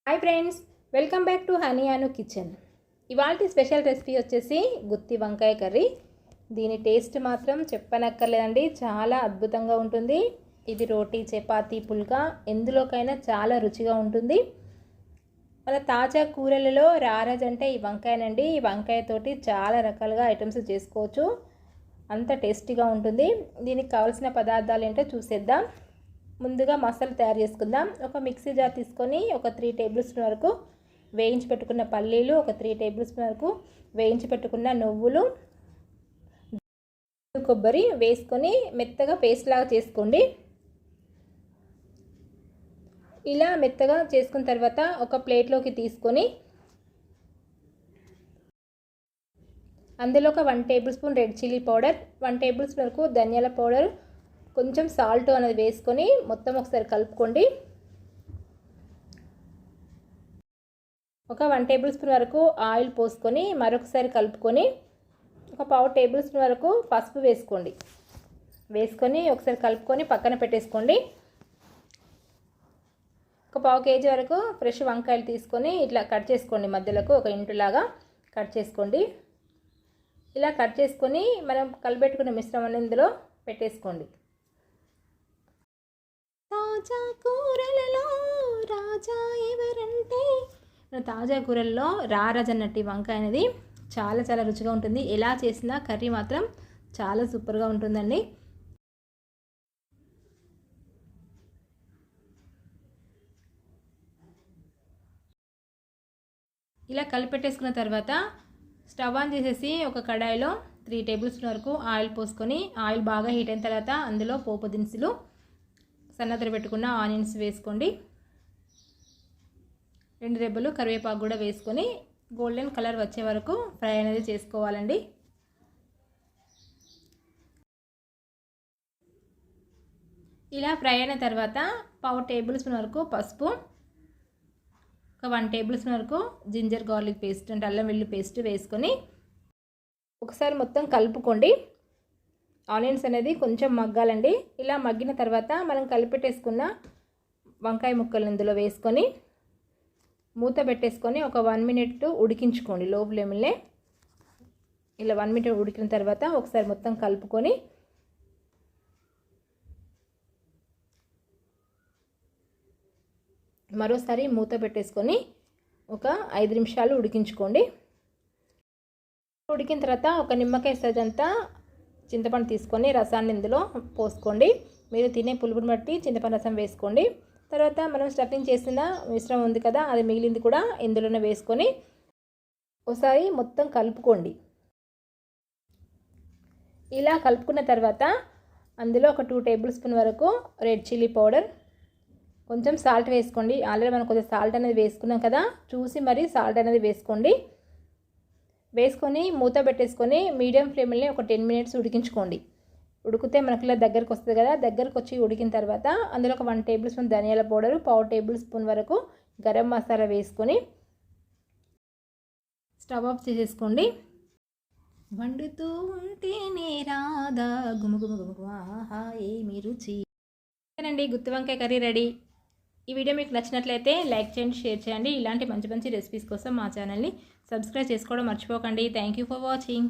Hi friends, welcome back to Anu Kichen. ఇవాల్టి special recipe వచ్చేసి గుత్తి వంకాయ కర్రీ. దీని టేస్ట్ మాత్రం చెప్పనక్కర్లేదండి, చాలా అద్భుతంగా ఉంటుంది. ఇది రోటీ, చపాతీ, పుల్కా ఎందులోకైనా చాలా రుచిగా ఉంటుంది. మన తాజా కూరలలో రారాజ్ అంటే ఈ వంకాయనండి. ఈ వంకాయతోటి చాలా రకాలుగా ఐటమ్స్ చేసుకోవచ్చు, అంత టేస్టీగా ఉంటుంది. దీనికి కావాల్సిన పదార్థాలు ఏంటో చూసేద్దాం. ముందుగా మసాలా తయారు చేసుకుందాం. ఒక మిక్సీ జార్ తీసుకొని ఒక 3 టేబుల్ స్పూన్ వరకు వేయించి పెట్టుకున్న పల్లీలు, ఒక 3 టేబుల్ స్పూన్ వరకు వేయించి పెట్టుకున్న నువ్వులు, కొబ్బరి వేసుకొని మెత్తగా పేస్ట్ లాగా చేసుకోండి. ఇలా మెత్తగా చేసుకున్న తర్వాత ఒక ప్లేట్లోకి తీసుకొని అందులో ఒక 1 table spoon red chilli powder, 1 table spoon వరకు ధనియాల పౌడర్, కొంచెం సాల్ట్ అనేది వేసుకొని మొత్తం ఒకసారి కలుపుకోండి. ఒక 1 టేబుల్ స్పూన్ వరకు ఆయిల్ పోసుకొని మరొకసారి కలుపుకొని ఒక 1/2 టేబుల్ స్పూన్ వరకు పసుపు వేసుకొని ఒకసారి కలుపుకొని పక్కన పెట్టేసుకోండి. ఒక 1/2 కేజీ వరకు ఫ్రెష్ వంకాయలు తీసుకొని ఇట్లా కట్ చేసుకోండి. మధ్యలోకి ఒక ఇంటులాగా కట్ చేసుకోండి. ఇలా కట్ చేసుకొని మనం కలిపెట్టుకున్న మిశ్రమాన్ని ఇందులో పెట్టేసుకోండి. తాజా కూరలలో రాజా ఎవరంటే, తాజా కూరల్లో రారాజ్ అన్నట్టు వంకాయ అనేది చాలా చాలా రుచిగా ఉంటుంది. ఎలా చేసినా కర్రీ మాత్రం చాలా సూపర్గా ఉంటుందండి. ఇలా కలిపెట్టేసుకున్న తర్వాత స్టవ్ ఆన్ చేసేసి ఒక కడాయిలో 3 టేబుల్ స్పూన్ వరకు ఆయిల్ పోసుకొని ఆయిల్ బాగా హీట్ అయిన తర్వాత అందులో పోపు దినుసులు, సన్నతర పెట్టుకున్న ఆనియన్స్ వేసుకోండి. 2 రెబ్బలు కరివేపాకు కూడా వేసుకొని గోల్డెన్ కలర్ వచ్చే వరకు ఫ్రై అనేది చేసుకోవాలండి. ఇలా ఫ్రై అయిన తర్వాత 1/2 టేబుల్ స్పూన్ వరకు పసుపు, ఒక 1 టేబుల్ స్పూన్ వరకు జింజర్ గార్లిక్ పేస్ట్ అంటే అల్లం వెల్లుల్లి పేస్ట్ వేసుకొని ఒకసారి మొత్తం కలుపుకోండి. ఆనియన్స్ అనేది కొంచెం మగ్గాలండి. ఇలా మగ్గిన తర్వాత మనం కలిపెట్టేసుకున్న వంకాయ ముక్కలు ఇందులో వేసుకొని మూత పెట్టేసుకొని ఒక 1 మినిట్ ఉడికించుకోండి లో ఫ్లేమ్లో. ఇలా 1 మినిట్ ఉడికిన తర్వాత ఒకసారి మొత్తం కలుపుకొని మరోసారి మూత పెట్టేసుకొని ఒక 5 నిమిషాలు ఉడికించుకోండి. ఉడికిన తర్వాత ఒక నిమ్మకాయ సైజ్ అంతా చింతపండు తీసుకొని రసాన్ని ఇందులో పోసుకోండి. మీరు తినే పులుపుని బట్టి చింతపండు రసం వేసుకోండి. తర్వాత మనం స్టఫింగ్ చేసిన మిశ్రమం ఉంది కదా, అది మిగిలింది కూడా ఇందులోనే వేసుకొని ఒకసారి మొత్తం కలుపుకోండి. ఇలా కలుపుకున్న తర్వాత అందులో ఒక 2 టేబుల్ స్పూన్ వరకు రెడ్ చిల్లీ పౌడర్, కొంచెం సాల్ట్ వేసుకోండి. ఆల్రెడీ మనం కొంచెం సాల్ట్ అనేది వేసుకున్నాం కదా, చూసి మరి సాల్ట్ అనేది వేసుకోండి. వేసుకొని మూత పెట్టేసుకొని మీడియం ఫ్లేమ్లో ఒక 10 మినిట్స్ ఉడికించుకోండి. ఉడికితే మనకి ఇలా దగ్గరకు వస్తుంది కదా, దగ్గరకు వచ్చి ఉడికిన తర్వాత అందులో ఒక 1 టేబుల్ స్పూన్ ధనియాల పౌడరు, 1/2 టేబుల్ స్పూన్ వరకు గరం మసాలా వేసుకొని స్టవ్ ఆఫ్ చేసేసుకోండి. వండుతూ ఉంటేనే రాదా గుమగుమ ఆహా ఏమి రుచి. అండి, గుత్తి వంకాయ కర్రీ రెడీ. ఈ వీడియో మీకు నచ్చినట్లయితే లైక్ చేయండి, షేర్ చేయండి. ఇలాంటి మంచి మంచి రెసిపీస్ కోసం మా ఛానల్ని సబ్స్క్రైబ్ చేసుకోవడం మర్చిపోకండి. Thank you for watching.